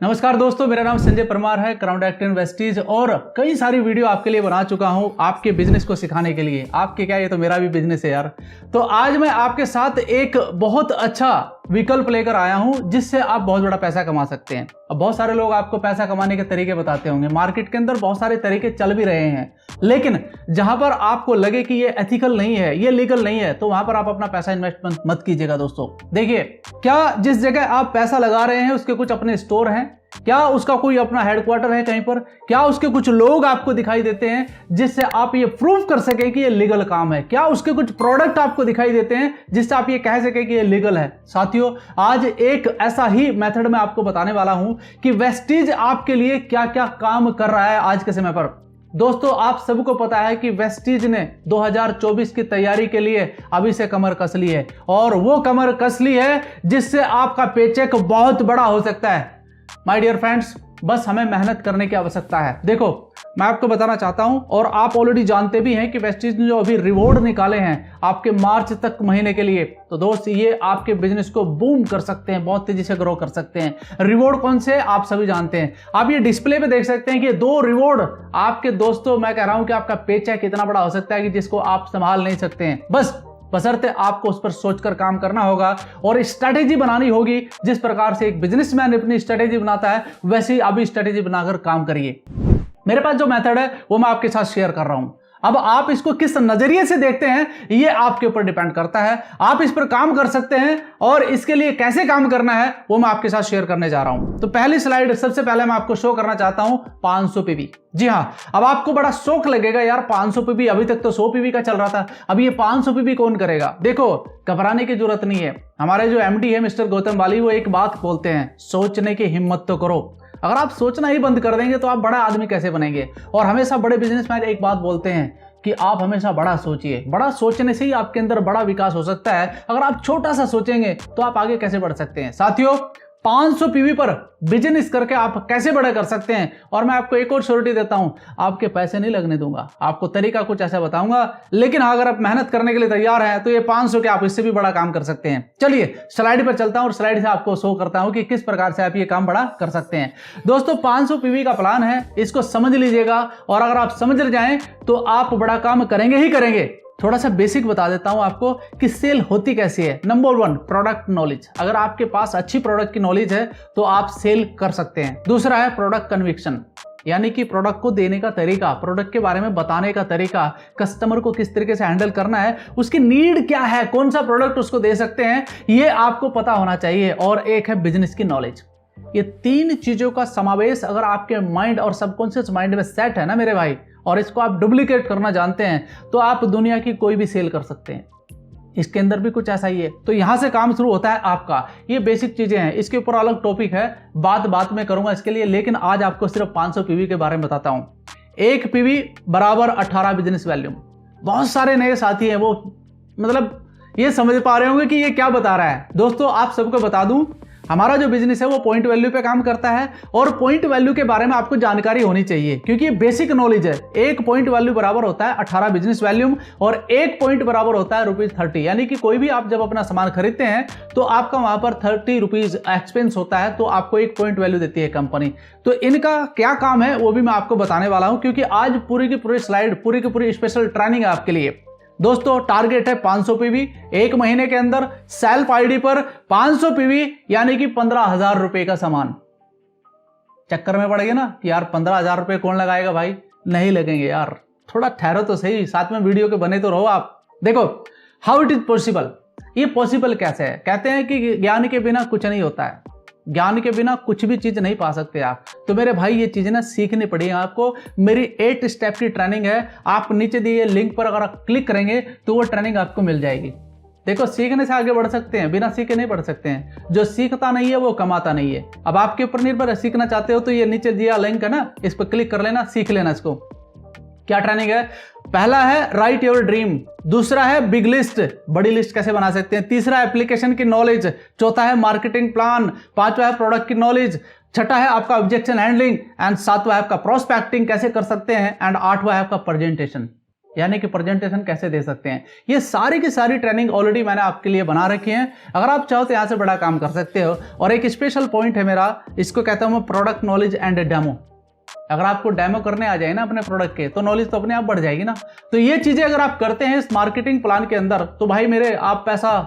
नमस्कार दोस्तों, मेरा नाम संजय परमार है। क्राउन एक्ट इन्वेस्टीज और कई सारी वीडियो आपके लिए बना चुका हूं आपके बिजनेस को सिखाने के लिए। आपके क्या, ये तो मेरा भी बिजनेस है यार। तो आज मैं आपके साथ एक बहुत अच्छा विकल्प लेकर आया हूं जिससे आप बहुत बड़ा पैसा कमा सकते हैं। अब बहुत सारे लोग आपको पैसा कमाने के तरीके बताते होंगे, मार्केट के अंदर बहुत सारे तरीके चल भी रहे हैं, लेकिन जहां पर आपको लगे कि ये एथिकल नहीं है, ये लीगल नहीं है, तो वहां पर आप अपना पैसा इन्वेस्टमेंट मत कीजिएगा। दोस्तों देखिए, क्या जिस जगह आप पैसा लगा रहे हैं उसके कुछ अपने स्टोर हैं, क्या उसका कोई अपना हेडक्वार्टर है कहीं पर, क्या उसके कुछ लोग आपको दिखाई देते हैं जिससे आप ये प्रूव कर सके कि ये लीगल काम है, क्या उसके कुछ प्रोडक्ट आपको दिखाई देते हैं जिससे आप ये कह सके कि ये लीगल है। साथियों, आज एक ऐसा ही मेथड मैं आपको बताने वाला हूं कि वेस्टीज आपके लिए क्या क्या काम कर रहा है आज के समय पर। दोस्तों, आप सबको पता है कि वेस्टीज ने 2024 की तैयारी के लिए अभी से कमर कस ली है, और वो कमर कस ली है जिससे आपका पेचेक बहुत बड़ा हो सकता है। माय डियर फ्रेंड्स, बस हमें मेहनत करने की आवश्यकता है। देखो, मैं आपको बताना चाहता हूं, और आप ऑलरेडी जानते भी हैं कि वेस्टीज ने जो अभी रिवॉर्ड निकाले हैं आपके मार्च तक महीने के लिए, तो दोस्त ये आपके बिजनेस को बूम कर सकते हैं, बहुत तेजी से ग्रो कर सकते हैं। रिवॉर्ड कौन से आप सभी जानते हैं। आप ये डिस्प्ले पे देख सकते हैं कि 2 रिवॉर्ड आपके दोस्तों, मैं कह रहा हूं कि आपका पेचेक कितना बड़ा हो सकता है कि जिसको आप संभाल नहीं सकते हैं। बशर्ते आपको उस पर सोचकर काम करना होगा और स्ट्रैटेजी बनानी होगी। जिस प्रकार से एक बिजनेसमैन अपनी स्ट्रैटेजी बनाता है, वैसे ही अभी स्ट्रैटेजी बनाकर काम करिए। मेरे पास जो मेथड है वो मैं आपके साथ शेयर कर रहा हूं। अब आप इसको किस नजरिए से देखते हैं ये आपके ऊपर डिपेंड करता है। आप इस पर काम कर सकते हैं, और इसके लिए कैसे काम करना है वो मैं आपके साथ शेयर करने जा रहा हूं। तो पहली स्लाइड, सबसे पहले मैं आपको शो करना चाहता हूं 500 पीवी। जी हां, अब आपको बड़ा शौक लगेगा यार, 500 पीवी, अभी तक तो 100 पीवी का चल रहा था, अब ये 500 पीवी कौन करेगा। देखो, घबराने की जरूरत नहीं है। हमारे जो एमडी है मिस्टर गौतम वाली, वो एक बात बोलते हैं, सोचने की हिम्मत तो करो। अगर आप सोचना ही बंद कर देंगे तो आप बड़ा आदमी कैसे बनेंगे। और हमेशा बड़े बिजनेसमैन एक बात बोलते हैं कि आप हमेशा बड़ा सोचिए। बड़ा सोचने से ही आपके अंदर बड़ा विकास हो सकता है। अगर आप छोटा सा सोचेंगे तो आप आगे कैसे बढ़ सकते हैं। साथियों, 500 पीवी पर बिजनेस करके आप कैसे बड़ा कर सकते हैं, और मैं आपको एक और श्योरिटी देता हूं, आपके पैसे नहीं लगने दूंगा, आपको तरीका कुछ ऐसा बताऊंगा। लेकिन अगर आप मेहनत करने के लिए तैयार हैं तो ये 500 के आप इससे भी बड़ा काम कर सकते हैं। चलिए स्लाइड पर चलता हूं और स्लाइड से आपको शो करता हूं कि किस प्रकार से आप ये काम बड़ा कर सकते हैं। दोस्तों, 500 पीवी का प्लान है, इसको समझ लीजिएगा, और अगर आप समझ जाएं तो आप बड़ा काम करेंगे ही करेंगे। थोड़ा सा बेसिक बता देता हूं आपको कि सेल होती कैसी है। Number 1, product knowledge. अगर आपके पास अच्छी प्रोडक्ट की नॉलेज है तो आप सेल कर सकते हैं। दूसरा है प्रोडक्ट कन्विक्शन, यानी कि प्रोडक्ट को देने का तरीका, प्रोडक्ट के बारे में बताने का तरीका, कस्टमर को किस तरीके से हैंडल करना है, उसकी नीड क्या है, कौन सा प्रोडक्ट उसको दे सकते हैं, ये आपको पता होना चाहिए। और एक है बिजनेस की नॉलेज। ये 3 चीजों का समावेश अगर आपके माइंड और सबकॉन्शियस माइंड में सेट है ना मेरे भाई, और इसको आप डुप्लीकेट करना जानते हैं, तो आप दुनिया की कोई भी सेल कर सकते हैं। इसके अंदर भी कुछ ऐसा ही है। तो यहां से काम शुरू होता है आपका। ये बेसिक चीजें हैं, इसके ऊपर अलग टॉपिक है, बात में करूंगा इसके लिए, लेकिन आज आपको सिर्फ 500 पीवी के बारे में बताता हूं। 1 पीवी बराबर 18 बिजनेस वैल्यूम। बहुत सारे नए साथी हैं, वो मतलब ये समझ पा रहे होंगे कि ये क्या बता रहा है। दोस्तों, आप सबको बता दूं, हमारा जो बिजनेस है वो पॉइंट वैल्यू पे काम करता है, और पॉइंट वैल्यू के बारे में आपको जानकारी होनी चाहिए, क्योंकि ये बेसिक नॉलेज है। 1 पॉइंट वैल्यू बराबर होता है 18 बिजनेस वैल्यूम, और 1 पॉइंट बराबर होता है ₹30। यानी कि कोई भी आप जब अपना सामान खरीदते हैं तो आपका वहां पर ₹30 एक्सपेंस होता है, तो आपको 1 पॉइंट वैल्यू देती है कंपनी। तो इनका क्या काम है वो भी मैं आपको बताने वाला हूं, क्योंकि आज पूरी की पूरी स्लाइड, पूरी की पूरी स्पेशल ट्रेनिंग है आपके लिए। दोस्तों, टारगेट है 500 पीवी, 1 महीने के अंदर सेल्फ आईडी पर 500 पीवी, यानी कि 15,000 रुपए का सामान। चक्कर में पड़ गए ना कि यार 15,000 रुपए कौन लगाएगा भाई, नहीं लगेंगे यार, थोड़ा ठहरो तो सही, साथ में वीडियो के बने तो रहो आप। देखो, हाउ इट इज पॉसिबल, ये पॉसिबल कैसे है। कहते हैं कि ज्ञान के बिना कुछ नहीं होता है, ज्ञान के बिना कुछ भी चीज नहीं पा सकते आप। तो मेरे भाई, ये चीजें ना सीखनी पड़ेगी आपको। मेरी 8 स्टेप की ट्रेनिंग है, आप नीचे दिए लिंक पर अगर आप क्लिक करेंगे तो वो ट्रेनिंग आपको मिल जाएगी। देखो, सीखने से आगे बढ़ सकते हैं, बिना सीखे नहीं बढ़ सकते हैं। जो सीखता नहीं है वो कमाता नहीं है। अब आपके ऊपर निर्भर है, सीखना चाहते हो तो ये नीचे दिया लिंक है ना, इस पर क्लिक कर लेना, सीख लेना इसको। क्या ट्रेनिंग है? पहला है राइट योर ड्रीम, दूसरा है बिग लिस्ट, बड़ी लिस्ट कैसे बना सकते हैं, तीसरा एप्लीकेशन की नॉलेज, चौथा है मार्केटिंग प्लान, पांचवा है प्रोडक्ट की नॉलेज, छठा है आपका ऑब्जेक्शन हैंडलिंग, एंड सातवां है आपका प्रोस्पेक्टिंग कैसे कर सकते हैं, एंड आठवां है आपका प्रेजेंटेशन। यानी कि प्रेजेंटेशन कैसे दे सकते हैं। ये सारी की सारी ट्रेनिंग ऑलरेडी मैंने आपके लिए बना रखी है। अगर आप चाहो तो यहाँ से बड़ा काम कर सकते हो। और एक स्पेशल पॉइंट है मेरा, इसको कहता हूँ मैं प्रोडक्ट नॉलेज एंड डेमो। अगर आपको डेमो करने आ जाए ना अपने प्रोडक्ट के, तो नॉलेज तो अपने आप बढ़ जाएगी ना। तो ये चीजें अगर आप करते हैं इस मार्केटिंग प्लान के अंदर, तो भाई मेरे आप पैसा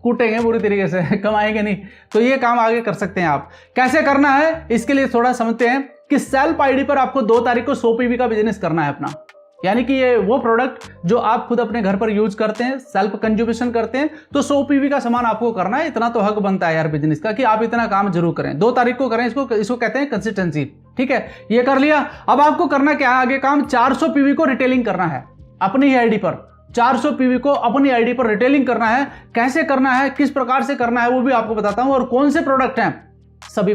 कूटेंगे पूरी तरीके से, कमाएंगे नहीं। तो ये काम आगे कर सकते हैं आप। कैसे करना है इसके लिए थोड़ा समझते हैं कि सेल्फ आईडी पर आपको 2 तारीख को 100 पीवी का बिजनेस करना है अपना। यानी कि ये वो प्रोडक्ट जो आप खुद अपने घर पर यूज करते हैं, सेल्फ कंज्यूमेशन करते हैं, तो 100 पीवी का सामान आपको करना है। इतना तो हक बनता है यार बिजनेस का कि आप इतना काम जरूर करें। 2 तारीख को करें, इसको कहते हैं कंसिस्टेंसी। ठीक है, ये कर लिया। अब आपको करना क्या है आगे काम, 400 पीवी को रिटेलिंग करना है अपनी ही आईडी पर। 400 पीवी को अपनी आईडी पर रिटेलिंग करना है। कैसे करना है, किस प्रकार से करना है, वो भी आपको बताता हूं। और कौन से प्रोडक्ट हैं, सभी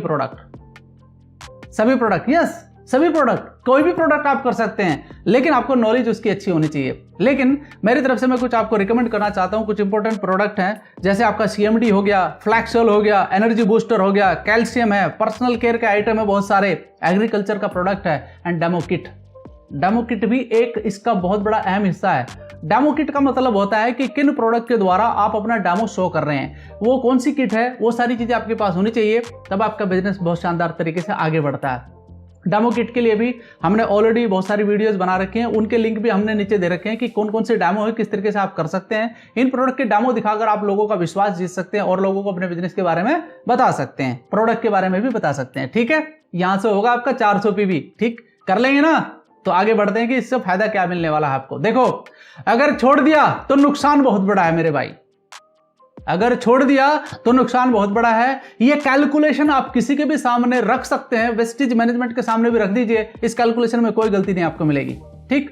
प्रोडक्ट, यस सभी प्रोडक्ट, कोई भी प्रोडक्ट आप कर सकते हैं, लेकिन आपको नॉलेज उसकी अच्छी होनी चाहिए। लेकिन मेरी तरफ से मैं कुछ आपको रिकमेंड करना चाहता हूं। कुछ इंपॉर्टेंट प्रोडक्ट हैं, जैसे आपका CMD हो गया, फ्लैक्सोल हो गया, एनर्जी बूस्टर हो गया, कैल्शियम है, पर्सनल केयर के आइटम है बहुत सारे, एग्रीकल्चर का प्रोडक्ट है, and demo kit. Demo kit भी एक इसका बहुत बड़ा अहम हिस्सा है। डेमो किट का मतलब होता है कि किन प्रोडक्ट के द्वारा आप अपना डेमो शो कर रहे हैं, वो कौन सी किट है, वो सारी चीजें आपके पास होनी चाहिए, तब आपका बिजनेस बहुत शानदार तरीके से आगे बढ़ता है। डेमो किट के लिए भी हमने ऑलरेडी बहुत सारी वीडियोस बना रखे हैं, उनके लिंक भी हमने नीचे दे रखे हैं कि कौन कौन से डेमो है, किस तरीके से आप कर सकते हैं। इन प्रोडक्ट के डेमो दिखाकर आप लोगों का विश्वास जीत सकते हैं और लोगों को अपने बिजनेस के बारे में बता सकते हैं, प्रोडक्ट के बारे में भी बता सकते हैं। ठीक है, यहां से होगा आपका 400 पीवी। ठीक कर लेंगे ना, तो आगे बढ़ते हैं कि इससे फायदा क्या मिलने वाला है आपको। देखो, अगर छोड़ दिया तो नुकसान बहुत बड़ा है मेरे भाई, अगर छोड़ दिया तो नुकसान बहुत बड़ा है। ये कैलकुलेशन आप किसी के भी सामने रख सकते हैं, वेस्टेज मैनेजमेंट के सामने भी रख दीजिए, इस कैलकुलेशन में कोई गलती नहीं आपको मिलेगी। ठीक,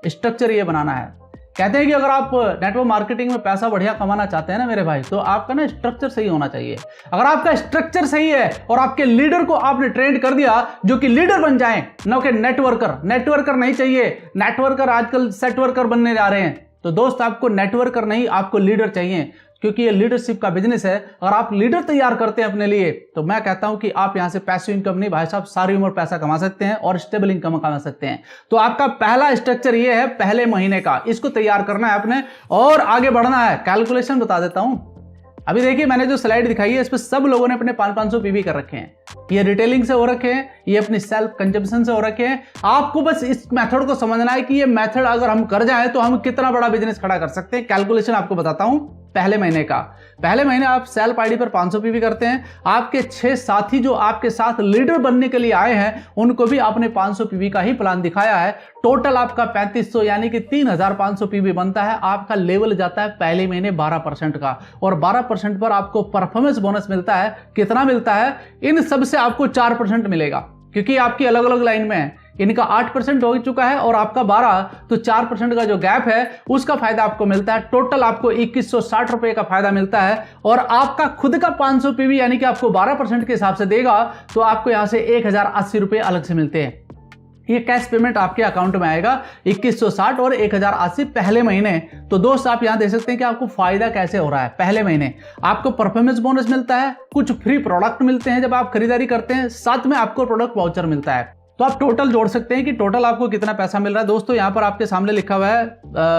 स्ट्रक्चर ये बनाना है। कहते हैं कि अगर आप नेटवर्क मार्केटिंग में पैसा बढ़िया कमाना चाहते हैं ना मेरे भाई, तो आपका ना स्ट्रक्चर सही होना चाहिए। अगर आपका स्ट्रक्चर सही है और आपके लीडर को आपने ट्रेंड कर दिया जो कि लीडर बन जाएं, ना कि नेटवर्कर नहीं चाहिए। नेटवर्कर आजकल सेट वर्कर बनने जा रहे हैं। तो दोस्त, आपको नेटवर्कर नहीं, आपको लीडर चाहिए, क्योंकि ये लीडरशिप का बिजनेस है। अगर आप लीडर तैयार करते हैं अपने लिए, तो मैं कहता हूं कि आप यहां से पैसिव इनकम नहीं भाई साहब, सारी उम्र पैसा कमा सकते हैं और स्टेबल इनकम कमा सकते हैं। तो आपका पहला स्ट्रक्चर ये है पहले महीने का, इसको तैयार करना है अपने और आगे बढ़ना है। कैलकुलेशन बता देता हूं। अभी देखिए, मैंने जो स्लाइड दिखाई है, इस पर सब लोगों ने अपने 500 पीवी कर रखे हैं। ये रिटेलिंग से हो रखे हैं, ये अपनी सेल्फ कंजम्पशन से हो रखे हैं। आपको बस इस मेथड को समझना है कि ये मेथड अगर हम कर जाए तो हम कितना बड़ा बिजनेस खड़ा कर सकते हैं। कैलकुलेशन आपको बताता हूं पहले महीने का। पहले महीने आप सेल्फ आईडी पर 500 पीवी करते हैं। आपके 6 साथी जो आपके साथ लीडर बनने के लिए आए हैं, उनको भी आपने 500 पीवी का ही प्लान दिखाया है। टोटल आपका 3500 यानी कि 3500 पीवी बनता है। आपका लेवल जाता है पहले महीने 12% का, और 12% पर आपको परफॉर्मेंस बोनस मिलता है। कितना मिलता है? इन सब से आपको 4% मिलेगा, क्योंकि आपकी अलग अलग लाइन में है। इनका 8% हो चुका है और आपका 12, तो 4% का जो गैप है उसका फायदा आपको मिलता है। टोटल आपको 2160 रुपए का फायदा मिलता है। और आपका खुद का 500 पीवी यानी कि आपको 12% के हिसाब से देगा, तो आपको यहां से 1080 रुपए अलग से मिलते हैं। ये कैश पेमेंट आपके अकाउंट में आएगा 2160 और 1080 पहले महीने। तो दोस्त, आप यहां देख सकते हैं कि आपको फायदा कैसे हो रहा है। पहले महीने आपको परफॉर्मेंस बोनस मिलता है, कुछ फ्री प्रोडक्ट मिलते हैं जब आप खरीदारी करते हैं, साथ में आपको प्रोडक्ट वाउचर मिलता है। तो आप टोटल जोड़ सकते हैं कि टोटल आपको कितना पैसा मिल रहा है। दोस्तों, यहां पर आपके सामने लिखा हुआ है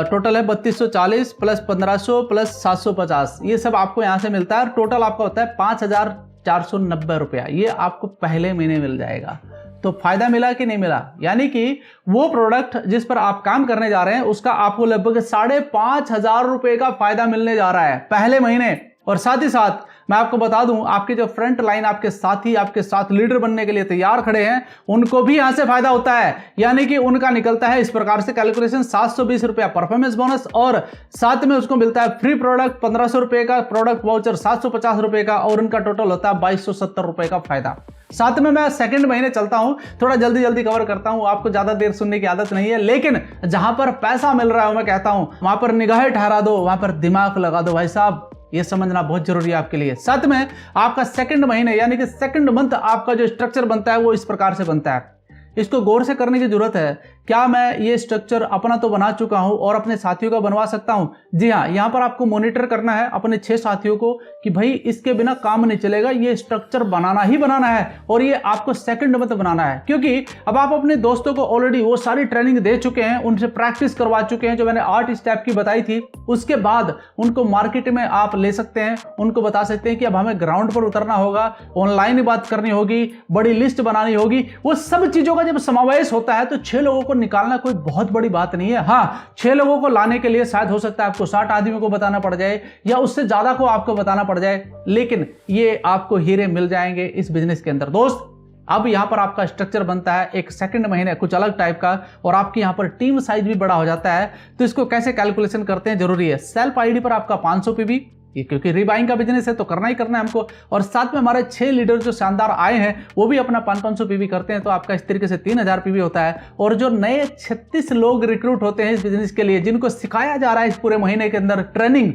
टोटल है 3240 प्लस 1500 प्लस 750, ये सब आपको यहां से मिलता है। टोटल आपका होता है 5490 रुपया। ये आपको पहले महीने मिल जाएगा। तो फायदा मिला कि नहीं मिला? यानी कि वो प्रोडक्ट जिस पर आप काम करने जा रहे हैं उसका आपको लगभग 5500 रुपए का फायदा मिलने जा रहा है पहले महीने। और साथ ही साथ मैं आपको बता दूं, आपके जो फ्रंट लाइन आपके साथी आपके साथ लीडर बनने के लिए तैयार खड़े हैं, उनको भी यहां से फायदा होता है। यानी कि उनका निकलता है इस प्रकार से कैलकुलेशन, 720 रुपया परफॉर्मेंस बोनस और साथ में उसको मिलता है फ्री प्रोडक्ट 1500 रुपए का, प्रोडक्ट वाउचर 750 रुपए का, और उनका टोटल होता है 2270 रुपए का फायदा। साथ में मैं सेकंड महीने चलता हूं, थोड़ा जल्दी जल्दी कवर करता हूं, आपको ज्यादा देर सुनने की आदत नहीं है, लेकिन जहां पर पैसा मिल रहा है मैं कहता हूं वहां पर निगाहें ठहरा दो, वहां पर दिमाग लगा दो भाई साहब। ये समझना बहुत जरूरी है आपके लिए। साथ में आपका सेकंड महीने यानी कि सेकंड मंथ आपका जो स्ट्रक्चर बनता है वो इस प्रकार से बनता है। इसको गौर से करने की जरूरत है क्या मैं ये स्ट्रक्चर अपना तो बना चुका हूं और अपने साथियों का बनवा सकता हूं? जी हाँ, यहां पर आपको मॉनिटर करना है अपने 6 साथियों को कि भाई इसके बिना काम नहीं चलेगा, ये स्ट्रक्चर बनाना ही बनाना है और ये आपको सेकंड में तो बनाना है। क्योंकि अब आप अपने दोस्तों को ऑलरेडी वो सारी ट्रेनिंग दे चुके हैं, उनसे प्रैक्टिस करवा चुके हैं जो मैंने 8 स्टेप की बताई थी। उसके बाद उनको मार्केट में आप ले सकते हैं, उनको बता सकते हैं कि अब हमें ग्राउंड पर उतरना होगा, ऑनलाइन बात करनी होगी, बड़ी लिस्ट बनानी होगी। वो सब चीजों का जब समावेश होता है तो 6 लोगों को निकालना कोई बहुत बड़ी बात नहीं है। हाँ, 6 लोगों को लाने के लिए शायद हो सकता है आपको 60 आदमियों को बताना पड़ जाए या उससे ज्यादा को आपको बताना पड़ जाए, लेकिन ये आपको हीरे मिल जाएंगे इस बिजनेस के अंदर। दोस्त, अब यहां पर आपका स्ट्रक्चर बनता है एक सेकंड महीने कुछ अलग टाइप का और आपकी यहां पर टीम साइज भी बड़ा हो जाता है। तो इसको कैसे कैलकुलेशन करते हैं जरूरी है। सेल्फ आईडी पर आपका 500 पीवी, ये क्योंकि रीबाइंग का बिजनेस है तो करना ही करना है हमको, और साथ में हमारे 6 लीडर जो शानदार आए हैं वो भी अपना 500 पीवी करते हैं, तो आपका इस तरीके से 3000 पीवी होता है। और जो नए 36 लोग रिक्रूट होते हैं इस बिजनेस के लिए, जिनको सिखाया जा रहा है इस पूरे महीने के अंदर ट्रेनिंग,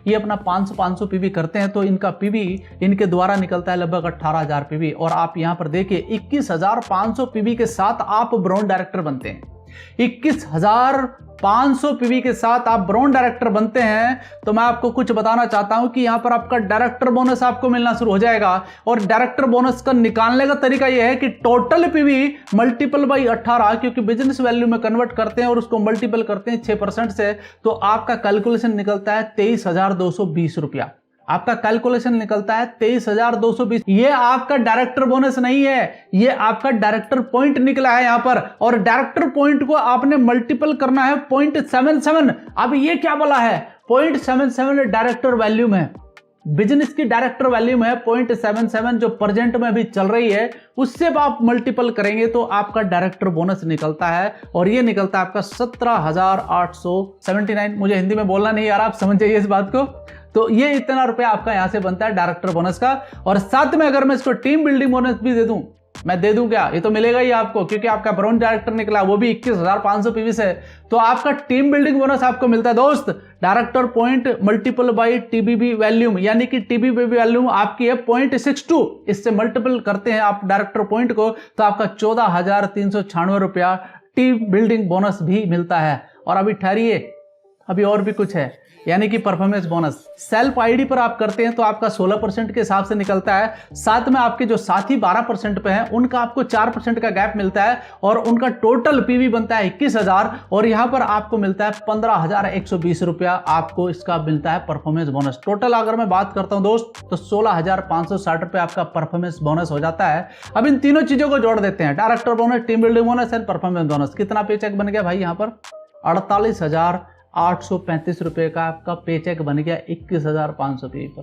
ये अपना 500 पीवी करते हैं, तो इनका पीवी इनके द्वारा निकलता है लगभग 18,000 पीवी। और आप यहां पर देखिए 21,500 पीवी के साथ आप ब्रांड डायरेक्टर बनते हैं। 21,500 पीवी के साथ आप ब्रांड डायरेक्टर बनते हैं। तो मैं आपको कुछ बताना चाहता हूं कि यहां पर आपका डायरेक्टर बोनस आपको मिलना शुरू हो जाएगा। और डायरेक्टर बोनस का निकालने का तरीका यह है कि टोटल पीवी मल्टीपल बाई 18, क्योंकि बिजनेस वैल्यू में कन्वर्ट करते हैं और उसको मल्टीपल करते हैं 6% से, तो आपका कैलकुलेशन निकलता है 23,220 रुपया। आपका कैलकुलेशन निकलता है 23,220। ये आपका डायरेक्टर बोनस नहीं है, ये आपका डायरेक्टर पॉइंट निकला है यहां पर, और डायरेक्टर पॉइंट को आपने मल्टीपल करना है 0.77। अब ये क्या बोला है? 0.77 डायरेक्टर वैल्यू में, बिजनेस की डायरेक्टर वैल्यू में है 0.77, जो प्रेजेंट में अभी चल रही है, उससे आप मल्टीपल करेंगे तो आपका डायरेक्टर बोनस निकलता है। और ये निकलता है आपका 17,879। मुझे हिंदी में बोलना नहीं यार, आप समझ जाइए इस बात को। तो ये इतना रुपया आपका यहां से बनता है डायरेक्टर बोनस का। और साथ में अगर मैं इसको टीम बिल्डिंग बोनस भी दे दूं, मैं दे दूं क्या? ये तो मिलेगा ही आपको, क्योंकि आपका ब्रांड डायरेक्टर निकला वो भी 21,500 पीवी से, तो आपका टीम बिल्डिंग बोनस आपको मिलता है। दोस्त, director point multiple by TBB volume, यानी कि टीबीबी वैल्यूम आपकी है 0.62, इससे मल्टीपल करते हैं आप डायरेक्टर पॉइंट को, तो आपका 14,396 रुपया टीम बिल्डिंग बोनस भी मिलता है। और अभी ठहरिए, अभी और भी कुछ है, यानी कि परफॉर्मेंस बोनस। सेल्फ आईडी पर आप करते हैं तो आपका 16% के हिसाब से निकलता है। साथ में आपके जो साथी 12% पे हैं उनका आपको 4% का गैप मिलता है, और उनका टोटल पीवी बनता है 21,000, और यहां पर आपको मिलता है 15,120 रुपया आपको इसका मिलता है परफॉर्मेंस बोनस। टोटल अगर मैं बात करता हूं दोस्त, तो 16,560 रुपया आपका परफॉर्मेंस बोनस हो जाता है। अब इन तीनों चीजों को जोड़ देते हैं, director bonus, team building bonus and performance bonus. कितना पे चेक बन गया भाई? यहां पर 48,835 रुपए का आपका पे चेक बन गया 21,500 पे पर।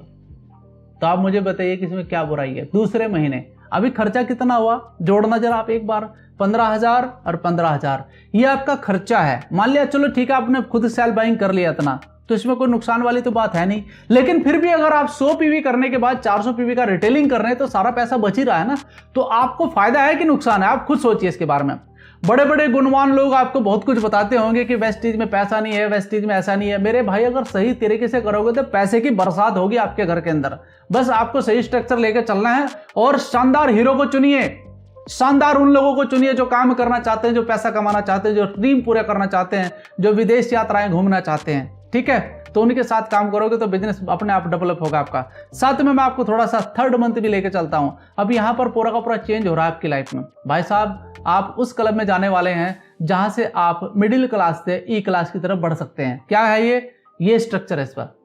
तो आप मुझे बताइए कि इसमें क्या बुराई है? दूसरे महीने अभी खर्चा कितना हुआ, जोड़ना जरा आप एक बार, 15,000 और 15,000, ये आपका खर्चा है। मान लिया चलो ठीक है, आपने खुद सेल बाइंग कर लिया इतना, तो इसमें कोई नुकसान वाली तो बात है नहीं। लेकिन फिर भी अगर आप 100 पीवी करने के बाद 400 पीवी का रिटेलिंग कर रहे हैं तो सारा पैसा बच ही रहा है ना। तो आपको फायदा है कि नुकसान है? आप खुद सोचिए इसके बारे में। बड़े बड़े गुणवान लोग आपको बहुत कुछ बताते होंगे कि वेस्टीज में पैसा नहीं है, वेस्टीज में ऐसा नहीं है। मेरे भाई, अगर सही तरीके से करोगे तो पैसे की बरसात होगी आपके घर के अंदर। बस आपको सही स्ट्रक्चर लेकर चलना है और शानदार हीरो को चुनिए, शानदार उन लोगों को चुनिए जो काम करना चाहते हैं, जो पैसा कमाना चाहते हैं, जो ड्रीम पूरे करना चाहते हैं, जो विदेश यात्राएं घूमना चाहते हैं। ठीक है, तो उनके साथ काम करोगे तो बिजनेस अपने आप डेवलप होगा आपका। साथ में मैं आपको थोड़ा सा थर्ड मंथ भी लेके चलता हूं। अब यहां पर पूरा का पूरा चेंज हो रहा है आपकी लाइफ में। भाई साहब, आप उस क्लब में जाने वाले हैं जहां से आप मिडिल क्लास से ई क्लास की तरफ बढ़ सकते हैं। क्या है ये स्ट्रक्चर है। इस पर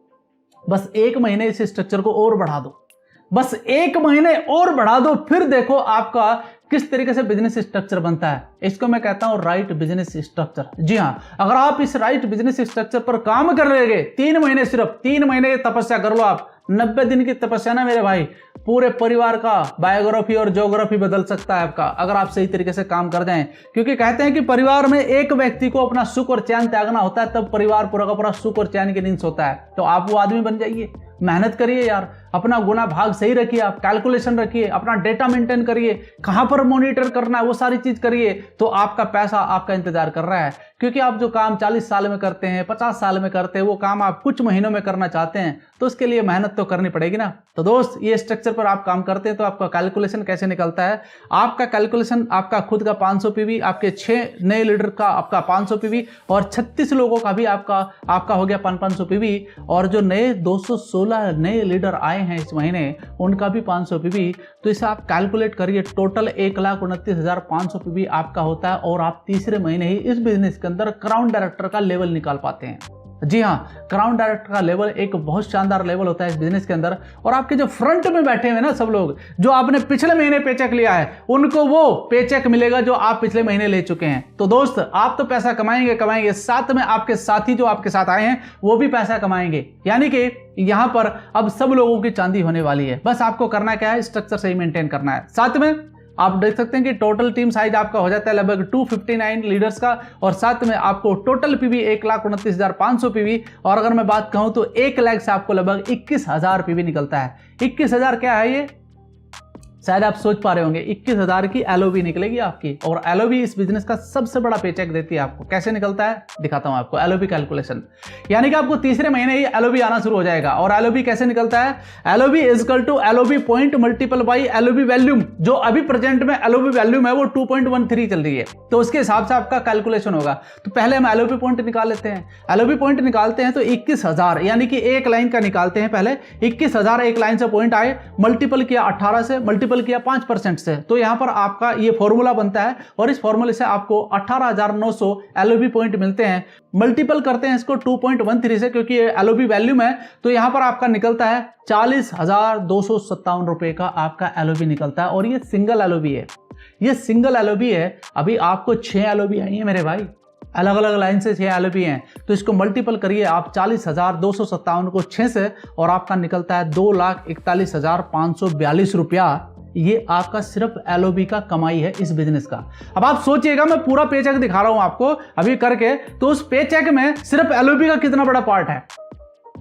बस 1 महीने इस स्ट्रक्चर को और बढ़ा दो, बस 1 महीने और बढ़ा दो, फिर देखो आपका किस तरीके से बिजनेस स्ट्रक्चर बनता है। इसको मैं कहता हूं राइट बिजनेस स्ट्रक्चर। जी हां, अगर आप इस राइट बिजनेस स्ट्रक्चर पर काम कर रहे 3 महीने, सिर्फ 3 महीने की तपस्या कर लो आप। 90 दिन की तपस्या ना मेरे भाई, पूरे परिवार का बायोग्राफी और ज्योग्राफी बदल सकता है आपका, अगर आप सही तरीके से काम कर जाएं। क्योंकि कहते हैं कि परिवार में एक व्यक्ति को अपना सुख और चैन त्यागना होता है, तब परिवार पूरा का पूरा सुख और चैन की नींद सोता है। तो आप वो आदमी बन जाइए, मेहनत करिए यार। अपना गुना भाग सही रखिए, आप कैलकुलेशन रखिए, अपना डेटा मेंटेन करिए, कहां पर मॉनिटर करना है वो सारी चीज करिए, तो आपका पैसा आपका इंतजार कर रहा है। क्योंकि आप जो काम 40 साल में करते हैं, 50 साल में करते हैं, वो काम आप कुछ महीनों में करना चाहते हैं, तो उसके लिए मेहनत तो करनी पड़ेगी ना। तो दोस्त, ये स्ट्रक्चर पर आप काम करते हैं तो आपका कैलकुलेशन कैसे निकलता है। आपका कैलकुलेशन, आपका खुद का 500 पीवी, आपके 6 नए लीडर का आपका 500 पीवी और 36 लोगों का भी आपका हो गया 500 पीवी, और जो नए 216 नए लीडर आए हैं इस महीने, उनका भी 500 पीवी। तो इसे आप कैलकुलेट करिए, टोटल 1,29,500 पीवी आपका होता है, और आप तीसरे महीने ही इस बिजनेस के अंदर क्राउन डायरेक्टर का लेवल निकाल पाते हैं। जी हाँ, क्राउन डायरेक्टर का लेवल एक बहुत शानदार लेवल होता है इस बिजनेस के अंदर। और आपके जो फ्रंट में बैठे हुए ना सब लोग, जो आपने पिछले महीने पेचेक लिया है, उनको वो पेचेक मिलेगा जो आप पिछले महीने ले चुके हैं। तो दोस्त, आप तो पैसा कमाएंगे, साथ में आपके साथी जो आपके साथ आए हैं वो भी पैसा कमाएंगे। यानी कि यहां पर अब सब लोगों की चांदी होने वाली है। बस आपको करना क्या है, स्ट्रक्चर सही मेंटेन करना है। साथ में आप देख सकते हैं कि टोटल टीम साइज आपका हो जाता है लगभग 259 लीडर्स का, और साथ में आपको टोटल पीवी 1,29,500 पीवी, और अगर मैं बात कहूं तो 1 लाख से आपको लगभग 21,000 पीवी निकलता है। 21,000 क्या है ये, शायद आप सोच पा रहे होंगे, 21,000 की एलओबी निकलेगी आपकी। और एलओबी इस बिजनेस का सबसे बड़ा पेचेक देती है आपको। कैसे निकलता है दिखाता हूं आपको, एलओबी कैलकुलेशन। यानी कि आपको तीसरे महीने ही एलओबी आना शुरू हो जाएगा। और एलओबी कैसे निकलता है, LOB equal to LOB point multiple by LOB volume. जो अभी प्रेजेंट में एलओबी वैल्यूम है वो 2.13 चल रही है, तो उसके हिसाब से आपका कैलकुलेशन होगा। तो पहले हम एलओबी पॉइंट निकाल लेते हैं। एलओबी पॉइंट निकालते हैं तो 21,000, यानी कि एक लाइन का निकालते हैं। पहले 21,000 एक लाइन से पॉइंट आए, मल्टीपल किया 18 से, मल्टीपल किया 5% से, तो यहां पर आपका ये फॉर्मूला बनता है। और इस फॉर्मूले से आपको 18,900 एलओबी पॉइंट मिलते हैं। मल्टीपल करते हैं इसको 2.13 से, क्योंकि ये एलओबी वैल्यूम है, तो यहां पर आपका निकलता है 40,257 रुपए का आपका एलओबी निकलता है। और ये सिंगल एलओबी है, ये सिंगल एलओबी है। अभी आपको 6 एलओबी आई है मेरे भाई, अलग अलग लाइन से 6 एलओबी हैं, तो इसको मल्टीपल करिए आप 40,257 को 6 से, और आपका निकलता है 2,41,542 रुपया। ये आपका सिर्फ एलओबी का कमाई है इस बिजनेस का। अब आप सोचिएगा, मैं पूरा पेचेक दिखा रहा हूं आपको अभी करके, तो उस पेचेक में सिर्फ एलओबी का कितना बड़ा पार्ट है।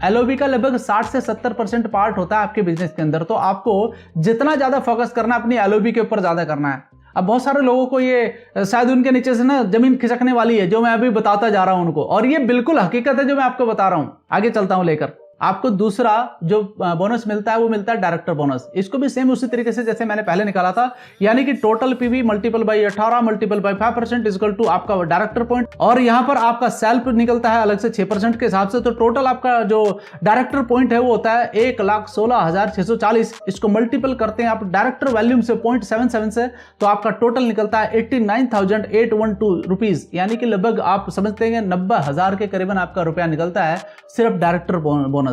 एलओबी का लगभग 60 से 70% पार्ट होता है आपके बिजनेस के अंदर। तो आपको जितना ज्यादा फोकस करना है अपनी एलओबी के ऊपर ज्यादा करना है। अब बहुत सारे लोगों को ये शायद उनके नीचे से ना जमीन खिसकने वाली है, जो मैं अभी बताता जा रहा हूं उनको, और ये बिल्कुल हकीकत है जो मैं आपको बता रहा हूं। आगे चलता हूं लेकर। आपको दूसरा जो बोनस मिलता है वो मिलता है डायरेक्टर बोनस। इसको भी सेम उसी तरीके से जैसे मैंने पहले निकाला था, यानी कि total PV multiple by 18 multiple by 5% equal to आपका डायरेक्टर पॉइंट, और यहां पर आपका सेल्फ निकलता है अलग से 6% के हिसाब से। तो टोटल आपका जो डायरेक्टर पॉइंट है वो होता है 1,16,640। इसको मल्टीपल करते हैं आप डायरेक्टर वैल्यूम से 0.77 से, तो आपका टोटल निकलता है 89,812 रुपीज, यानी कि लगभग आप समझते हैं 90,000 के करीबन आपका रुपया निकलता है सिर्फ डायरेक्टर बोनस।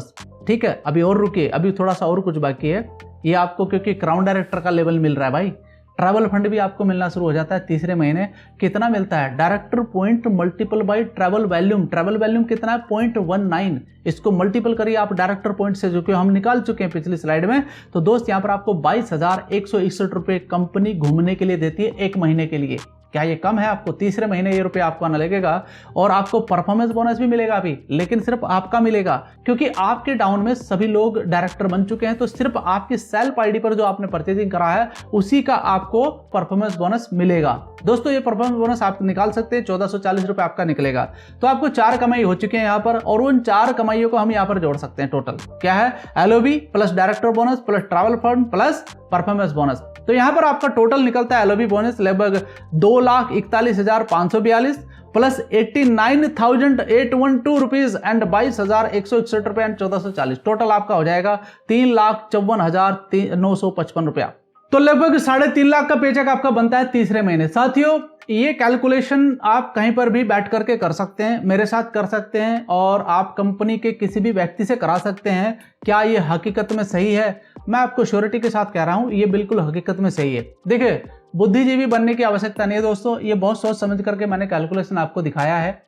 ठीक है, अभी और रुकिए, अभी थोड़ा सा और कुछ बाकी है। ये आपको क्योंकि क्राउन डायरेक्टर का लेवल मिल रहा है भाई, ट्रैवल फंड भी आपको मिलना शुरू हो जाता है तीसरे महीने। कितना मिलता है, director point multiple by travel volume. Travel volume कितना है, 0.19। इसको मल्टीपल करिए आप डायरेक्टर पॉइंट से, जो कि हम निकाल चुके हैं पिछली स्लाइड में। तो दोस्त, यहाँ पर आपको 22,161 रुपए कंपनी घूमने के लिए देती है एक महीने के लिए। क्या ये कम है आपको? तीसरे महीने ये रुपया आपको आना लगेगा, और आपको परफॉर्मेंस बोनस भी मिलेगा अभी, लेकिन सिर्फ आपका मिलेगा, क्योंकि आपके डाउन में सभी लोग डायरेक्टर बन चुके हैं। तो सिर्फ आपकी सेल्फ आईडी पर जो आपने परचेजिंग करा है उसी का आपको परफॉर्मेंस बोनस मिलेगा। दोस्तों, ये परफॉर्मेंस बोनस आप निकाल सकते हैं, 1,440 रुपए आपका निकलेगा। तो आपको 4 कमाई हो चुके हैं यहाँ पर, और उन 4 कमाइयों को हम यहाँ पर जोड़ सकते हैं। टोटल क्या है, LOB plus director bonus plus travel fund plus performance bonus. तो यहाँ पर आपका टोटल निकलता है एलओबी बोनस लगभग 2,41,542 प्लस 89,812 रुपीज एंड 22,161 रुपए एंड 1,440। टोटल आपका हो जाएगा 3,54,955 रुपया। तो लगभग 3.5 लाख का पेचेक आपका बनता है तीसरे महीने। साथियों, ये कैलकुलेशन आप कहीं पर भी बैठ करके कर सकते हैं, मेरे साथ कर सकते हैं, और आप कंपनी के किसी भी व्यक्ति से करा सकते हैं। क्या ये हकीकत में सही है? मैं आपको श्योरिटी के साथ कह रहा हूं, ये बिल्कुल हकीकत में सही है। देखिए, बुद्धिजीवी बनने की आवश्यकता नहीं है दोस्तों, ये बहुत सोच समझ करके मैंने कैलकुलेशन आपको दिखाया है।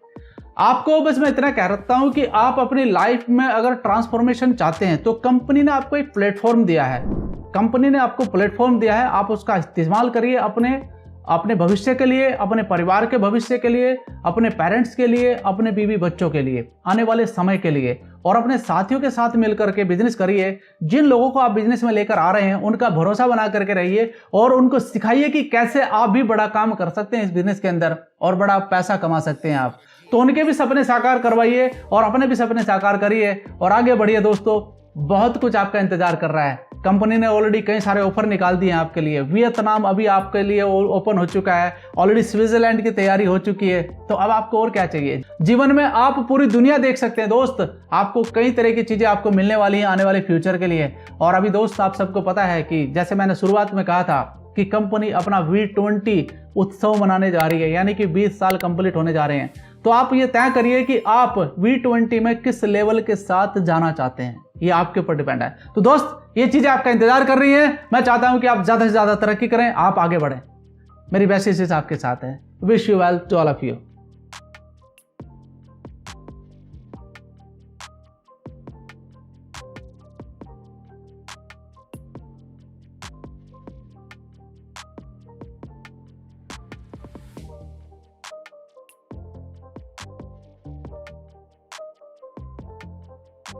आपको बस मैं इतना कह सकता हूं कि आप अपनी लाइफ में अगर ट्रांसफॉर्मेशन चाहते हैं तो कंपनी ने आपको एक प्लेटफॉर्म दिया है, कंपनी ने आपको प्लेटफॉर्म दिया है, आप उसका इस्तेमाल करिए अपने अपने भविष्य के लिए, अपने परिवार के भविष्य के लिए, अपने पेरेंट्स के लिए, अपने बीवी बच्चों के लिए, आने वाले समय के लिए, और अपने साथियों के साथ मिलकर के बिजनेस करिए। जिन लोगों को आप बिजनेस में लेकर आ रहे हैं उनका भरोसा बना करके रहिए और उनको सिखाइए कि कैसे आप भी बड़ा काम कर सकते हैं इस बिजनेस के अंदर और बड़ा पैसा कमा सकते हैं आप। तो उनके भी सपने साकार करवाइए और अपने भी सपने साकार करिए और आगे बढ़िए दोस्तों। बहुत कुछ आपका इंतजार कर रहा है। कंपनी ने ऑलरेडी कई सारे ऑफर निकाल दिए हैं आपके लिए। वियतनाम अभी आपके लिए ओपन हो चुका है, ऑलरेडी स्विट्जरलैंड की तैयारी हो चुकी है। तो अब आपको और क्या चाहिए? जीवन में आप पूरी दुनिया देख सकते हैं दोस्त। आपको कई तरह की चीजें आपको मिलने वाली हैं आने वाले फ्यूचर के लिए। और अभी दोस्त आप सबको पता है कि जैसे मैंने शुरुआत में कहा था कि कंपनी अपना V20 उत्सव मनाने जा रही है, यानी कि 20 साल कंप्लीट होने जा रहे हैं। तो आप ये तय करिए कि आप V20 में किस लेवल के साथ जाना चाहते हैं, ये आपके ऊपर डिपेंड है। तो दोस्त ये चीजें आपका इंतजार कर रही हैं। मैं चाहता हूं कि आप ज्यादा से ज्यादा तरक्की करें, आप आगे बढ़ें। मेरी बेस्ट विशेस आपके साथ है। Wish you well to all of you.